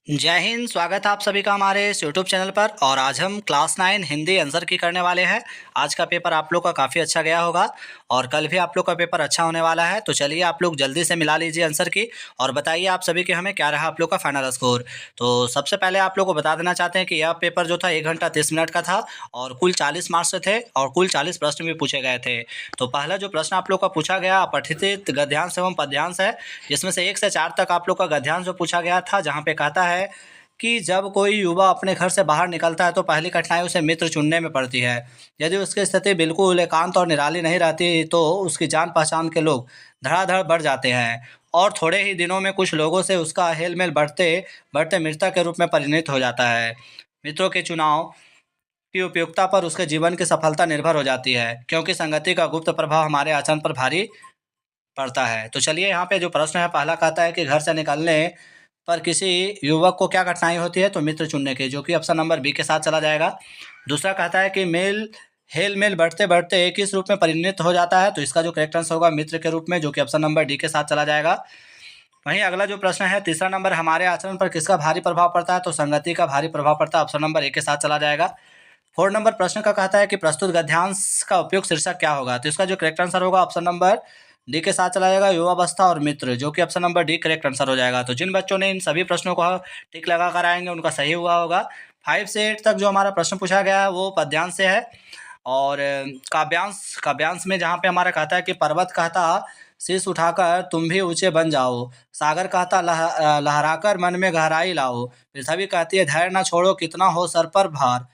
जय हिंद। स्वागत है आप सभी का हमारे इस यूट्यूब चैनल पर। और आज हम क्लास 9 हिंदी आंसर की करने वाले हैं। आज का पेपर आप लोग का काफ़ी अच्छा गया होगा और कल भी आप लोग का पेपर अच्छा होने वाला है। तो चलिए आप लोग जल्दी से मिला लीजिए आंसर की और बताइए आप सभी के हमें क्या रहा आप लोग का फाइनल स्कोर। तो सबसे पहले आप लोग को बता देना चाहते हैं कि यह पेपर जो था 1 घंटा 30 मिनट का था और कुल 40 मार्क्स से थे और कुल 40 प्रश्न भी पूछे गए थे। तो पहला जो प्रश्न आप लोग का पूछा गया अपठित गद्यांश एवं पद्यांश है, जिसमें से 1 से 4 तक आप लोग का गद्यांश जो पूछा गया था, जहाँ पे कहता है कि जब कोई युवा अपने घर से बाहर निकलता है तो पहली कठिनाई उसे मित्र चुनने में पड़ती है। यदि उसकी स्थिति बिल्कुल एकांत और निराली नहीं रहती तो उसकी जान पहचान के लोग धड़ाधड़ बढ़ जाते हैं और थोड़े ही दिनों में कुछ लोगों से उसका हेल मेल बढ़ते बढ़ते मित्रता के रूप में परिणत हो जाता है। मित्रों के चुनाव की उपयुक्ता पर उसके जीवन की सफलता निर्भर हो जाती है, क्योंकि संगति का गुप्त प्रभाव हमारे आचरण पर भारी पड़ता है। तो चलिए यहाँ पे जो प्रश्न है, पहला कहता है कि घर से निकलने पर किसी युवक को क्या कठिनाई होती है, तो मित्र चुनने की, जो कि ऑप्शन नंबर बी के साथ चला जाएगा। दूसरा कहता है कि हेल मेल बढ़ते बढ़ते किस रूप में परिणत हो जाता है, तो इसका जो करेक्ट आंसर होगा मित्र के रूप में, जो कि ऑप्शन नंबर डी के साथ चला जाएगा। वहीं अगला जो प्रश्न है तीसरा नंबर, हमारे आचरण पर किसका भारी प्रभाव पड़ता है, तो संगति का भारी प्रभाव पड़ता है, ऑप्शन नंबर ए के साथ चला जाएगा। 4 नंबर प्रश्न का कहता है कि प्रस्तुत गद्यांश का उपयुक्त शीर्षक क्या होगा, तो इसका जो करेक्ट आंसर होगा ऑप्शन नंबर डी के साथ चला जाएगा, युवावस्था और मित्र, जो कि option number D correct answer हो जाएगा। तो जिन बच्चों ने इन सभी प्रश्नों को टिक लगा कर आएंगे उनका सही हुआ होगा। 5 से 8 तक जो हमारा प्रश्न पूछा गया है वो पद्यांश से है। और काव्यांश काव्यांश में जहाँ पे हमारा कहता है कि पर्वत कहता शीश उठाकर तुम भी ऊंचे बन जाओ, सागर कहता लहराकर मन में गहराई लाओ, पृथ्वी कहती है धैर्य ना छोड़ो कितना हो सर पर भार,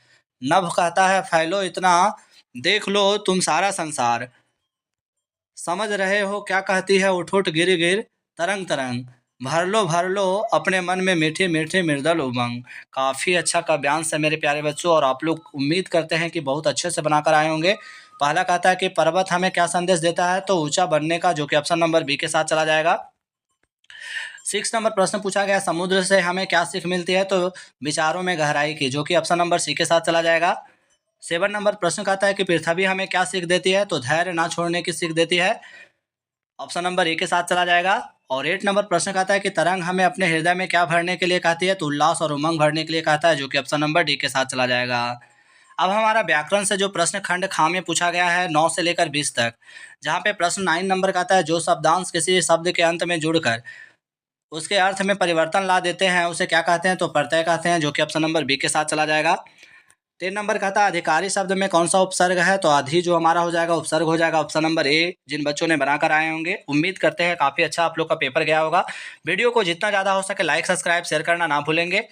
नभ कहता है फैलो इतना देख लो तुम सारा संसार, समझ रहे हो क्या कहती है उठ उठ गिर गिर तरंग तरंग, भर लो अपने मन में मीठी मीठी मृदल उमंग। काफ़ी अच्छा काव्यांश है मेरे प्यारे बच्चों, और आप लोग उम्मीद करते हैं कि बहुत अच्छे से बनाकर आए होंगे। पहला कहता है कि पर्वत हमें क्या संदेश देता है, तो ऊंचा बनने का, जो कि ऑप्शन नंबर बी के साथ चला जाएगा। 6 नंबर प्रश्न पूछा गया समुद्र से हमें क्या सीख मिलती है, तो विचारों में गहराई की, जो कि ऑप्शन नंबर सी के साथ चला जाएगा। 7 नंबर प्रश्न कहता है कि पृथ्वी हमें क्या सीख देती है, तो धैर्य ना छोड़ने की सीख देती है, ऑप्शन नंबर ए के साथ चला जाएगा। और 8 नंबर प्रश्न कहता है कि तरंग हमें अपने हृदय में क्या भरने के लिए कहती है, तो उल्लास और उमंग भरने के लिए कहता है, जो कि ऑप्शन नंबर डी के साथ चला जाएगा। अब हमारा व्याकरण से जो प्रश्न खंड खा में पूछा गया है 9 से लेकर 20 तक, जहाँ पे प्रश्न 9 नंबर कहता है जो शब्दांश किसी शब्द के अंत में जुड़कर उसके अर्थ में परिवर्तन ला देते हैं उसे क्या कहते हैं, तो प्रत्यय कहते हैं, जो कि ऑप्शन नंबर बी के साथ चला जाएगा। 3 नंबर कहता है अधिकारी शब्द में कौन सा उपसर्ग है, तो अधि जो हमारा हो जाएगा उपसर्ग हो जाएगा, ऑप्शन नंबर ए। जिन बच्चों ने बनाकर आए होंगे उम्मीद करते हैं काफ़ी अच्छा आप लोग का पेपर गया होगा। वीडियो को जितना ज़्यादा हो सके लाइक सब्सक्राइब शेयर करना ना भूलेंगे।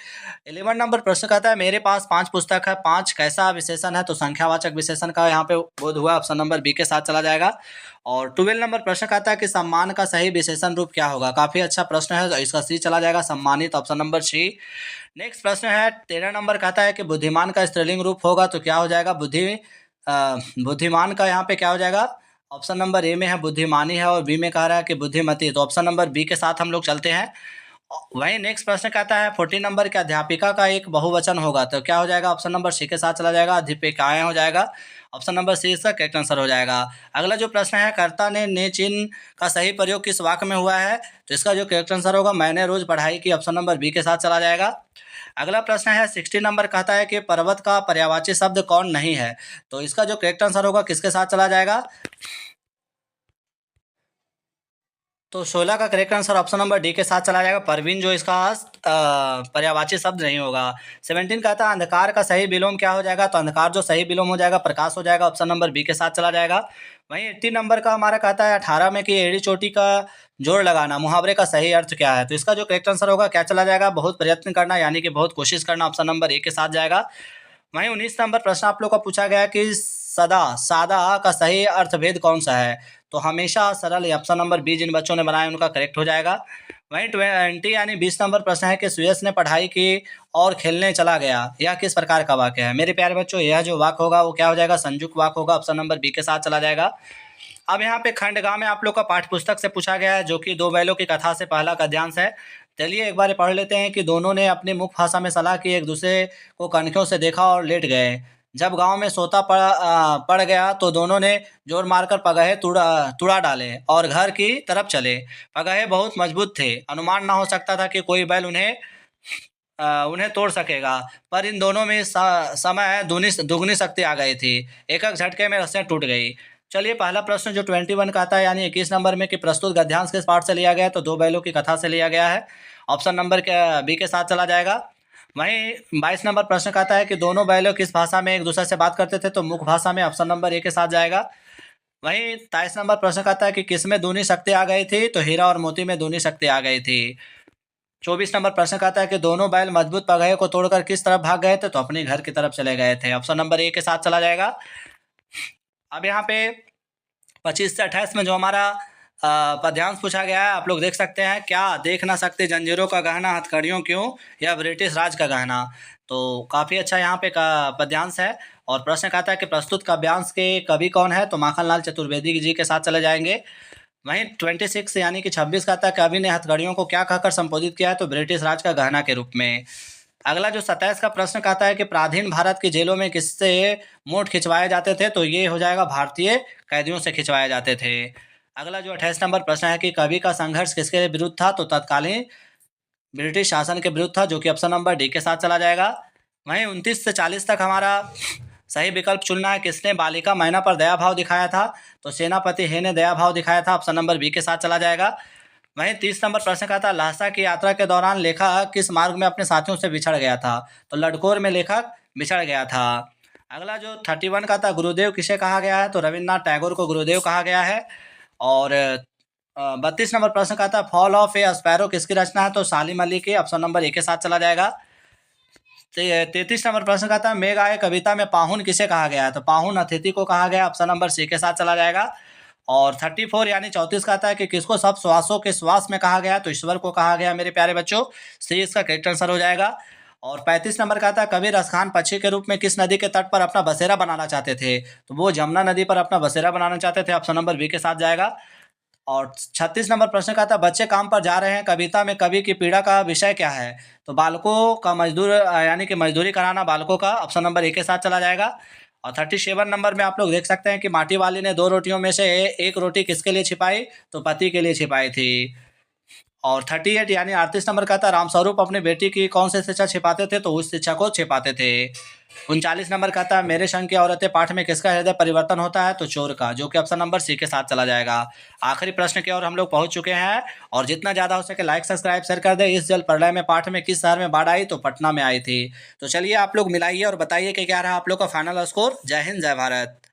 11 नंबर प्रश्न कहता है मेरे पास 5 पुस्तक है, 5 कैसा विशेषण है, तो संख्यावाचक विशेषण का यहाँ पे बोध हुआ, ऑप्शन नंबर बी के साथ चला जाएगा। और 12 नंबर प्रश्न कहता है कि सम्मान का सही विशेषण रूप क्या होगा, काफ़ी अच्छा प्रश्न है, तो इसका सी चला जाएगा सम्मानित, ऑप्शन नंबर सी। नेक्स्ट प्रश्न है 13 नंबर कहता है कि बुद्धिमान का स्त्रीलिंग रूप होगा, तो क्या हो जाएगा बुद्धिमान का यहाँ पे क्या हो जाएगा, ऑप्शन नंबर ए में है बुद्धिमानी है और बी में कह रहा है कि बुद्धिमती, तो ऑप्शन नंबर बी के साथ हम लोग चलते हैं। वहीं नेक्स्ट प्रश्न कहता है 14 नंबर के अध्यापिका का एक बहुवचन होगा, तो क्या हो जाएगा, ऑप्शन नंबर सी के साथ चला जाएगा, अध्यापिकाएं हो जाएगा, ऑप्शन नंबर सी इसका करेक्ट आंसर हो जाएगा। अगला जो प्रश्न है कर्ता ने चिन्ह का सही प्रयोग किस वाक्य में हुआ है, तो इसका जो करेक्ट आंसर होगा मैंने रोज पढ़ाई की, ऑप्शन नंबर बी के साथ चला जाएगा। अगला प्रश्न है 16 नंबर कहता है कि पर्वत का पर्यायवाची शब्द कौन नहीं है, तो इसका जो करेक्ट आंसर होगा किसके साथ चला जाएगा, तो 16 का correct answer option number D के साथ चला जाएगा, परवीन जो इसका पर्यायवाची शब्द नहीं होगा। 17 कहता है अंधकार का सही विलोम क्या हो जाएगा, तो अंधकार जो सही विलोम हो जाएगा प्रकाश हो जाएगा, ऑप्शन नंबर बी के साथ चला जाएगा। वहीं 18 नंबर का हमारा कहता है 18 में कि एड़ी चोटी का जोड़ लगाना मुहावरे का सही अर्थ क्या है, तो इसका जो करेक्ट आंसर होगा क्या चला जाएगा, बहुत प्रयत्न करना, यानी कि बहुत कोशिश करना, ऑप्शन नंबर ए के साथ जाएगा। वहीं 19 नंबर प्रश्न आप लोग का पूछा गया कि सदा सादा का सही अर्थभेद कौन सा है, तो हमेशा सरल, ऑप्शन नंबर बी जिन बच्चों ने बनाया उनका करेक्ट हो जाएगा। वहीं 20 यानी 20 नंबर प्रश्न है कि सुयश ने पढ़ाई की और खेलने चला गया, यह किस प्रकार का वाक्य है, मेरे प्यारे बच्चों यह जो वाक्य होगा वो क्या हो जाएगा, संयुक्त वाक्य होगा, ऑप्शन नंबर बी के साथ चला जाएगा। अब यहाँ पे खंडगांव में आप लोग का पाठ्य पुस्तक से पूछा गया है, जो कि दो बैलों की कथा से पहला गद्यांश है। चलिए एक बार पढ़ लेते हैं कि दोनों ने अपनी मुख भाषा में सलाह की, एक दूसरे को कनखियों से देखा और लेट गए। जब गांव में सोता पड़ गया तो दोनों ने जोर मारकर पगहे तुड़ा डाले और घर की तरफ चले। पगहे बहुत मजबूत थे, अनुमान ना हो सकता था कि कोई बैल उन्हें उन्हें तोड़ सकेगा, पर इन दोनों में समय दुगनी शक्ति आ गई थी। एक एक झटके में रस्सियाँ टूट गई। चलिए पहला प्रश्न जो 21 का आता है यानी 21 नंबर में कि प्रस्तुत गद्यांश किस पाठ से लिया गया है, तो दो बैलों की कथा से लिया गया है। ऑप्शन नंबर के बी के साथ चला जाएगा। वहीं 22 नंबर प्रश्न का आता है कि दोनों बैलों किस भाषा में एक दूसरे से बात करते थे, तो मुख्य भाषा में, ऑप्शन नंबर ए के साथ जाएगा। वहीं 23 नंबर प्रश्न का आता है कि किसमें दूनी शक्ति आ गई थी, तो हीरा और मोती में दूनी शक्ति आ गई थी। 24 नंबर प्रश्न का आता है कि दोनों बैल मजबूत पगहे को तोड़कर किस तरफ भाग गए थे, तो अपने घर की तरफ चले गए थे। ऑप्शन नंबर ए के साथ चला जाएगा। अब यहाँ पे 25 से 28 में जो हमारा पद्यांश पूछा गया है, आप लोग देख सकते हैं, क्या देख ना सकते जंजीरों का गहना हथकड़ियों क्यों, यह ब्रिटिश राज का गहना। तो काफ़ी अच्छा यहाँ पे का पद्यांश है। और प्रश्न कहता है कि प्रस्तुत काव्यांश के कवि कौन है, तो माखनलाल चतुर्वेदी जी के साथ चले जाएंगे। वहीं 26 यानी कि 26 का था, कवि ने हथकड़ियों को क्या कहकर संबोधित किया है, तो ब्रिटिश राज का गहना के रूप में। अगला जो 27 का प्रश्न कहता है कि प्राचीन भारत की जेलों में किससे मोट खिंचवाए जाते थे, तो ये हो जाएगा भारतीय कैदियों से खिंचवाए जाते थे। अगला जो 28 नंबर प्रश्न है कि कवि का संघर्ष किसके विरुद्ध था, तो तत्कालीन ब्रिटिश शासन के विरुद्ध था, जो कि ऑप्शन नंबर डी के साथ चला जाएगा। वहीं 29 से 40 तक हमारा सही विकल्प चुनना है। किसने बालिका मैना पर दया भाव दिखाया था, तो सेनापति हे ने दया भाव दिखाया था, ऑप्शन नंबर बी के साथ चला जाएगा। वहीं 30 नंबर प्रश्न का था लहसा की यात्रा के दौरान लेखक किस मार्ग में अपने साथियों से बिछड़ गया था, तो लडकोर में लेखक बिछड़ गया था। अगला जो 31 का था गुरुदेव किसे कहा गया है, तो रविन्द्रनाथ टैगोर को गुरुदेव कहा गया है। और 32 नंबर प्रश्न का था फॉल ऑफ ए स्पैरो किसकी रचना है, तो सालिम अली की, ऑप्शन नंबर ए के साथ चला जाएगा। 33 नंबर प्रश्न का था मेघ आए कविता में पाहुन किसे कहा गया है, तो पाहुन अतिथि को कहा गया, ऑप्शन नंबर सी के साथ चला जाएगा। और 34 यानी 34 का था कि किसको सब श्वासों के श्वास में कहा गया, तो ईश्वर को कहा गया मेरे प्यारे बच्चों। सी इसका करेक्ट आंसर हो जाएगा। और 35 नंबर का था कबीर रसखान पक्षी के रूप में किस नदी के तट पर अपना बसेरा बनाना चाहते थे, तो वो जमुना नदी पर अपना बसेरा बनाना चाहते थे, ऑप्शन नंबर बी के साथ जाएगा। और 36 नंबर प्रश्न का था बच्चे काम पर जा रहे हैं कविता में कवि की पीड़ा का विषय क्या है, तो बालकों का मजदूर यानी कि मजदूरी कराना बालकों का, ऑप्शन नंबर ए के साथ चला जाएगा। और 37 नंबर में आप लोग देख सकते हैं कि माटी वाली ने 2 रोटियों में से एक रोटी किसके लिए छिपाई, तो पति के लिए छिपाई थी। और 38 यानी 38 नंबर का था रामस्वरूप अपनी बेटी की कौन सी शिक्षा छिपाते थे, तो उस शिक्षा को छिपाते थे। 39 नंबर का था मेरे संग की औरतें पाठ में किसका हृदय परिवर्तन होता है, तो चोर का, जो कि ऑप्शन नंबर सी के साथ चला जाएगा। आखिरी प्रश्न की ओर हम लोग पहुंच चुके हैं। और जितना ज़्यादा हो सके लाइक सब्सक्राइब शेयर कर दे। इस जल प्रलय में पाठ में किस शहर में बाढ़ आई, तो पटना में आई थी। तो चलिए आप लोग मिलाइए और बताइए कि क्या रहा आप लोग का फाइनल स्कोर। जय हिंद जय भारत।